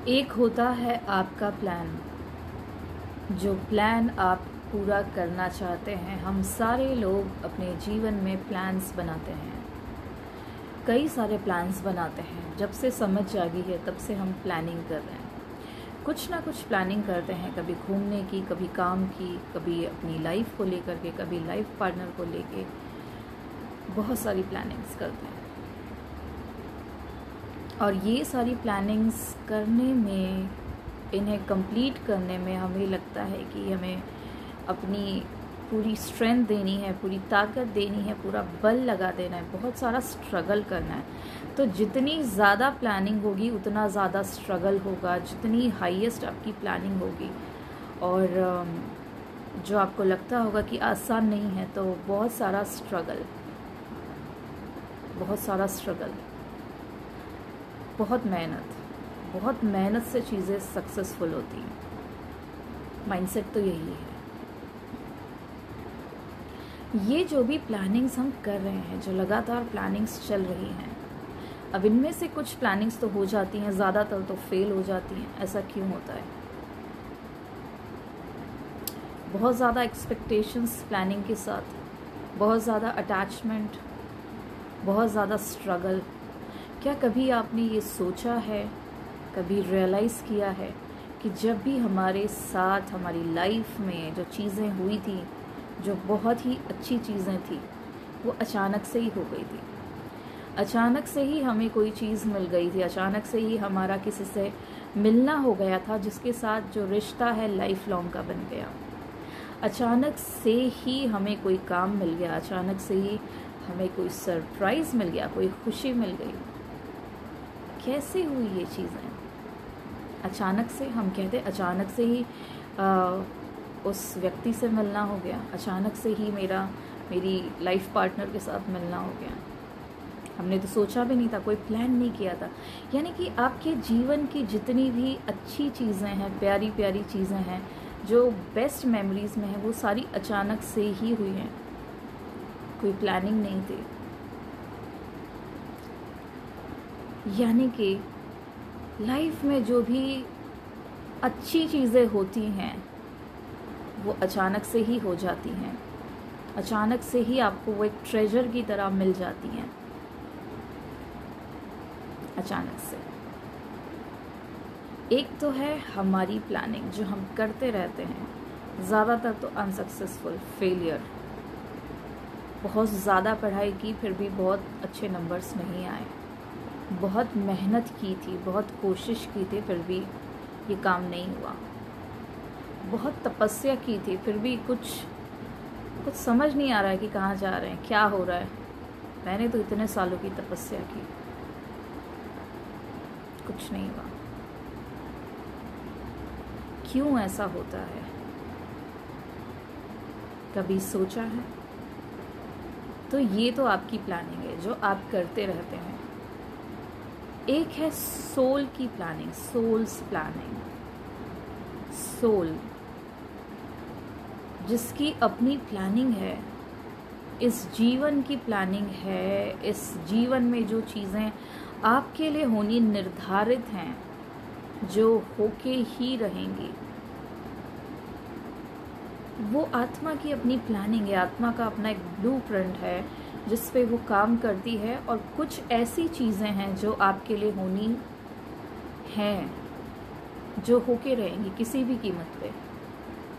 एक होता है आपका प्लान, जो प्लान आप पूरा करना चाहते हैं। हम सारे लोग अपने जीवन में प्लान्स बनाते हैं, कई सारे प्लान्स बनाते हैं। जब से समझ आ गई है तब से हम प्लानिंग कर रहे हैं, कुछ ना कुछ प्लानिंग करते हैं, कभी घूमने की, कभी काम की, कभी अपनी लाइफ को लेकर के, कभी लाइफ पार्टनर को लेके, बहुत सारी प्लानिंग्स करते हैं। और ये सारी प्लानिंग्स करने में, इन्हें कंप्लीट करने में हमें लगता है कि हमें अपनी पूरी स्ट्रेंथ देनी है, पूरी ताकत देनी है, पूरा बल लगा देना है, बहुत सारा स्ट्रगल करना है। तो जितनी ज़्यादा प्लानिंग होगी उतना ज़्यादा स्ट्रगल होगा, जितनी हाईएस्ट आपकी प्लानिंग होगी और जो आपको लगता होगा कि आसान नहीं है, तो बहुत सारा स्ट्रगल, बहुत मेहनत से चीज़ें सक्सेसफुल होती हैं। माइंडसेट तो यही है। ये जो भी प्लानिंग्स हम कर रहे हैं, जो लगातार प्लानिंग्स चल रही हैं, अब इनमें से कुछ प्लानिंग्स तो हो जाती हैं, ज़्यादातर तो फेल हो जाती हैं। ऐसा क्यों होता है? बहुत ज़्यादा एक्सपेक्टेशंस प्लानिंग के साथ, बहुत ज़्यादा अटैचमेंट, बहुत ज़्यादा स्ट्रगल। क्या कभी आपने ये सोचा है, कभी रियलाइज़ किया है कि जब भी हमारे साथ हमारी लाइफ में जो चीज़ें हुई थी, जो बहुत ही अच्छी चीज़ें थी, वो अचानक से ही हो गई थी। अचानक से ही हमें कोई चीज़ मिल गई थी, अचानक से ही हमारा किसी से मिलना हो गया था, जिसके साथ जो रिश्ता है लाइफ लॉन्ग का बन गया। अचानक से ही हमें कोई काम मिल गया, अचानक से ही हमें कोई सरप्राइज़ मिल गया, कोई खुशी मिल गई। कैसे हुई ये चीज़ें? अचानक से। हम कहते अचानक से ही उस व्यक्ति से मिलना हो गया, अचानक से ही मेरी लाइफ पार्टनर के साथ मिलना हो गया। हमने तो सोचा भी नहीं था, कोई प्लान नहीं किया था। यानी कि आपके जीवन की जितनी भी अच्छी चीज़ें हैं, प्यारी प्यारी चीज़ें हैं, जो बेस्ट मेमोरीज़ में हैं, वो सारी अचानक से ही हुई हैं, कोई प्लानिंग नहीं थी। यानी कि लाइफ में जो भी अच्छी चीज़ें होती हैं वो अचानक से ही हो जाती हैं, अचानक से ही आपको वो एक ट्रेजर की तरह मिल जाती हैं, अचानक से। एक तो है हमारी प्लानिंग जो हम करते रहते हैं, ज़्यादातर तो अनसक्सेसफुल, फेलियर। बहुत ज़्यादा पढ़ाई की फिर भी बहुत अच्छे नंबर्स नहीं आए, बहुत मेहनत की थी, बहुत कोशिश की थी, फिर भी ये काम नहीं हुआ। बहुत तपस्या की थी, फिर भी कुछ समझ नहीं आ रहा है कि कहाँ जा रहे हैं, क्या हो रहा है। मैंने तो इतने सालों की तपस्या की, कुछ नहीं हुआ। क्यों ऐसा होता है? कभी सोचा है? तो ये तो आपकी प्लानिंग है जो आप करते रहते हैं। एक है सोल की प्लानिंग, सोल्स प्लानिंग। सोल जिसकी अपनी प्लानिंग है, इस जीवन की प्लानिंग है, इस जीवन में जो चीज़ें आपके लिए होनी निर्धारित हैं, जो होके ही रहेंगी, वो आत्मा की अपनी प्लानिंग है। आत्मा का अपना एक ब्लूप्रिंट है जिस पे वो काम करती है, और कुछ ऐसी चीज़ें हैं जो आपके लिए होनी हैं, जो होके रहेंगी किसी भी कीमत पे।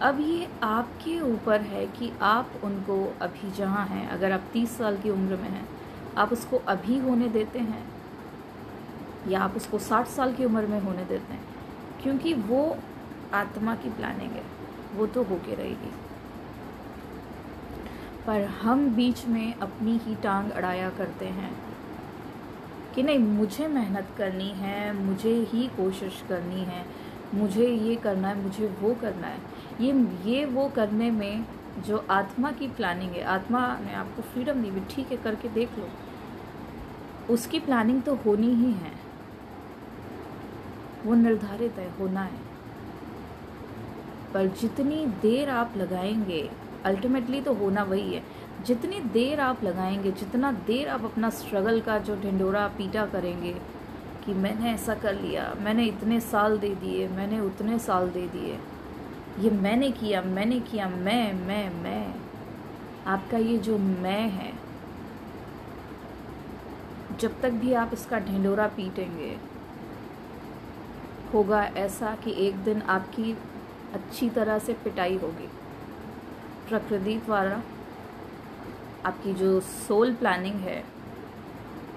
अब ये आपके ऊपर है कि आप उनको अभी जहाँ हैं, अगर आप 30 साल की उम्र में हैं, आप उसको अभी होने देते हैं या आप उसको 60 साल की उम्र में होने देते हैं, क्योंकि वो आत्मा की प्लानिंग है, वो तो होके रहेगी। पर हम बीच में अपनी ही टांग अड़ाया करते हैं कि नहीं, मुझे मेहनत करनी है, मुझे ही कोशिश करनी है, मुझे ये करना है, मुझे वो करना है। ये वो करने में जो आत्मा की प्लानिंग है, आत्मा ने आपको फ्रीडम दी भी, ठीक है करके देख लो, उसकी प्लानिंग तो होनी ही है, वो निर्धारित है, होना है। पर जितनी देर आप लगाएंगे, अल्टीमेटली तो होना वही है। जितनी देर आप लगाएंगे, जितना देर आप अपना स्ट्रगल का जो ढिंढोरा पीटा करेंगे कि मैंने ऐसा कर लिया, मैंने इतने साल दे दिए, मैंने उतने साल दे दिए, ये मैंने किया, मैं। आपका ये जो मैं है, जब तक भी आप इसका ढिंढोरा पीटेंगे, होगा ऐसा कि एक दिन आपकी अच्छी तरह से पिटाई होगी प्रकृति द्वारा। आपकी जो सोल प्लानिंग है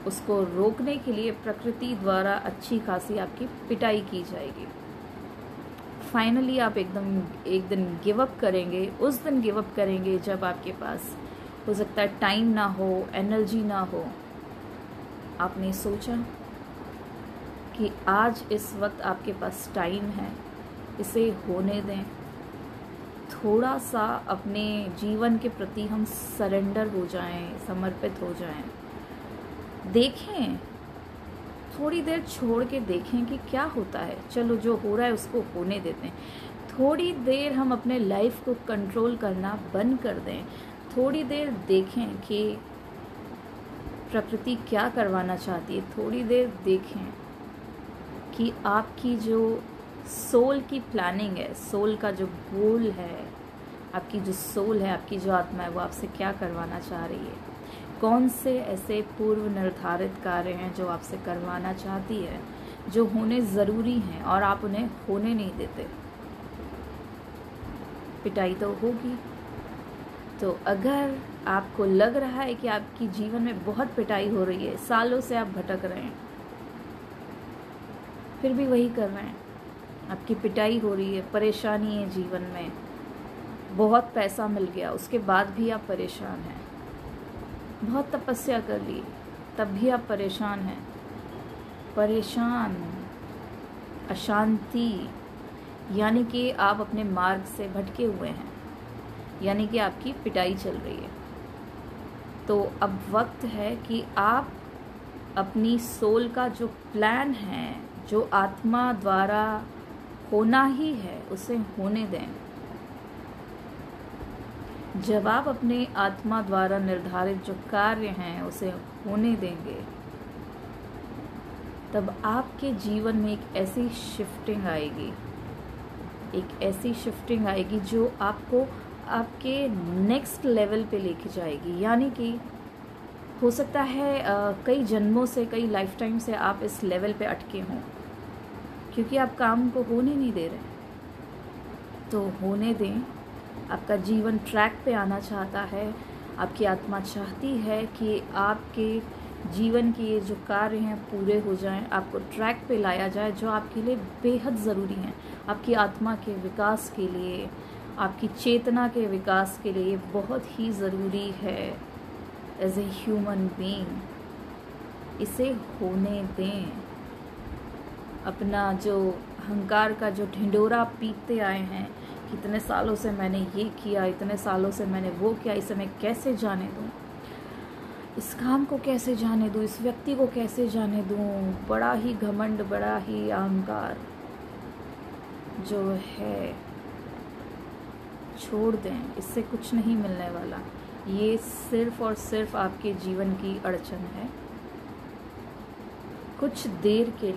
उसको रोकने के लिए प्रकृति द्वारा अच्छी खासी आपकी पिटाई की जाएगी। फाइनली आप एक दिन गिव अप करेंगे। उस दिन गिव अप करेंगे जब आपके पास हो सकता है टाइम ना हो, एनर्जी ना हो। आपने सोचा कि आज इस वक्त आपके पास टाइम है, इसे होने दें। थोड़ा सा अपने जीवन के प्रति हम सरेंडर हो जाएं, समर्पित हो जाएं। देखें, थोड़ी देर छोड़ के देखें कि क्या होता है। चलो जो हो रहा है उसको होने देते हैं। थोड़ी देर हम अपने लाइफ को कंट्रोल करना बंद कर दें। थोड़ी देर देखें कि प्रकृति क्या करवाना चाहती है। थोड़ी देर देखें कि आपकी जो सोल की प्लानिंग है, सोल का जो गोल है, आपकी जो सोल है, आपकी जो आत्मा है, वो आपसे क्या करवाना चाह रही है। कौन से ऐसे पूर्व निर्धारित कार्य हैं जो आपसे करवाना चाहती है, जो होने ज़रूरी हैं और आप उन्हें होने नहीं देते। पिटाई तो होगी। तो अगर आपको लग रहा है कि आपकी जीवन में बहुत पिटाई हो रही है, सालों से आप भटक रहे हैं, फिर भी वही कर रहे हैं, आपकी पिटाई हो रही है, परेशानी है जीवन में, बहुत पैसा मिल गया उसके बाद भी आप परेशान हैं, बहुत तपस्या कर ली तब भी आप परेशान हैं, परेशान, अशांति, यानी कि आप अपने मार्ग से भटके हुए हैं, यानी कि आपकी पिटाई चल रही है। तो अब वक्त है कि आप अपनी सोल का जो प्लान है, जो आत्मा द्वारा होना ही है, उसे होने दें। जब आप अपने आत्मा द्वारा निर्धारित जो कार्य हैं उसे होने देंगे, तब आपके जीवन में एक ऐसी शिफ्टिंग आएगी, एक ऐसी शिफ्टिंग आएगी जो आपको आपके नेक्स्ट लेवल पे लेके जाएगी। यानी कि हो सकता है कई जन्मों से, कई लाइफ टाइम से आप इस लेवल पे अटके हों, क्योंकि आप काम को होने नहीं दे रहे। तो होने दें। आपका जीवन ट्रैक पे आना चाहता है। आपकी आत्मा चाहती है कि आपके जीवन के ये जो कार्य हैं पूरे हो जाएं, आपको ट्रैक पे लाया जाए, जो आपके लिए बेहद ज़रूरी हैं, आपकी आत्मा के विकास के लिए, आपकी चेतना के विकास के लिए बहुत ही ज़रूरी है एज ए ह्यूमन बीइंग। इसे होने दें। अपना जो अहंकार का जो ढिंढोरा पीटते आए हैं, कितने सालों से मैंने ये किया, इतने सालों से मैंने वो किया, इसे मैं कैसे जाने दूँ, इस काम को कैसे जाने दूँ, इस व्यक्ति को कैसे जाने दूँ, बड़ा ही घमंड, बड़ा ही अहंकार जो है, छोड़ दें। इससे कुछ नहीं मिलने वाला। ये सिर्फ और सिर्फ आपके जीवन की अड़चन है। कुछ देर के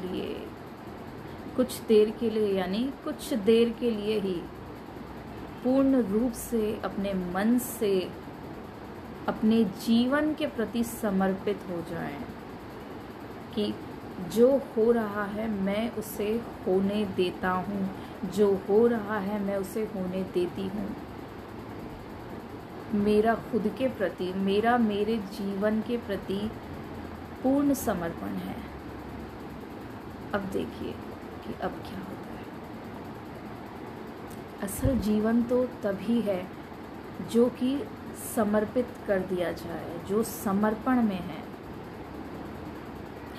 लिए यानी कुछ देर के लिए ही पूर्ण रूप से अपने मन से अपने जीवन के प्रति समर्पित हो जाएं कि जो हो रहा है मैं उसे होने देता हूँ, जो हो रहा है मैं उसे होने देती हूँ। मेरा खुद के प्रति, मेरे जीवन के प्रति पूर्ण समर्पण है। अब देखिए कि अब क्या होता है। असल जीवन तो तभी है जो कि समर्पित कर दिया जाए, जो समर्पण में है।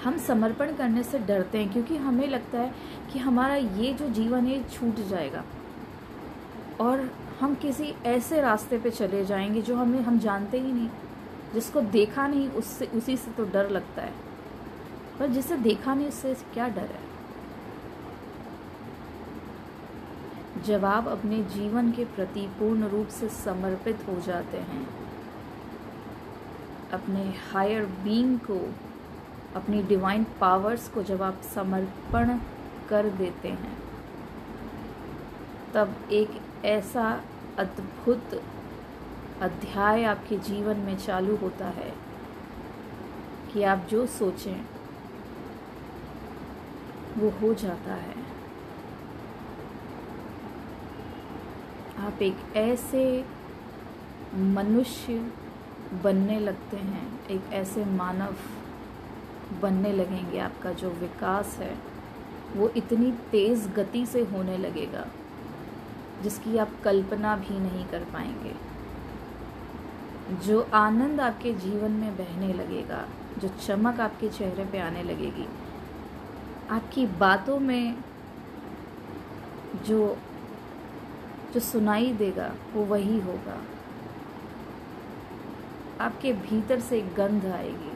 हम समर्पण करने से डरते हैं क्योंकि हमें लगता है कि हमारा ये जो जीवन है छूट जाएगा और हम किसी ऐसे रास्ते पे चले जाएंगे जो हम जानते ही नहीं, जिसको देखा नहीं उसी से तो डर लगता है, पर जिसे देखा नहीं उससे क्या डर है। जब आप अपने जीवन के प्रति पूर्ण रूप से समर्पित हो जाते हैं, अपने हायर बीइंग को अपनी डिवाइन पावर्स को जब आप समर्पण कर देते हैं, तब एक ऐसा अद्भुत अध्याय आपके जीवन में चालू होता है कि आप जो सोचें वो हो जाता है। आप एक ऐसे मनुष्य बनने लगते हैं, एक ऐसे मानव बनने लगेंगे। आपका जो विकास है वो इतनी तेज़ गति से होने लगेगा जिसकी आप कल्पना भी नहीं कर पाएंगे। जो आनंद आपके जीवन में बहने लगेगा, जो चमक आपके चेहरे पे आने लगेगी, आपकी बातों में जो सुनाई देगा वो वही होगा। आपके भीतर से एक गंध आएगी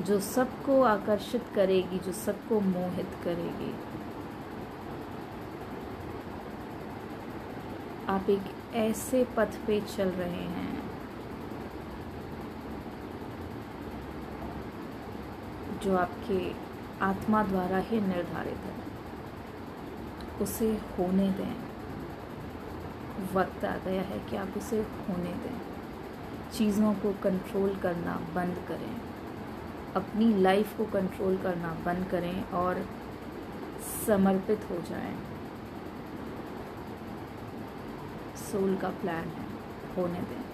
जो सबको आकर्षित करेगी, जो सबको मोहित करेगी। आप एक ऐसे पथ पे चल रहे हैं जो आपके आत्मा द्वारा ही निर्धारित है। उसे होने दें। वक्त आ गया है कि आप उसे होने दें। चीज़ों को कंट्रोल करना बंद करें, अपनी लाइफ को कंट्रोल करना बंद करें और समर्पित हो जाएं। सोल का प्लान है, होने दें।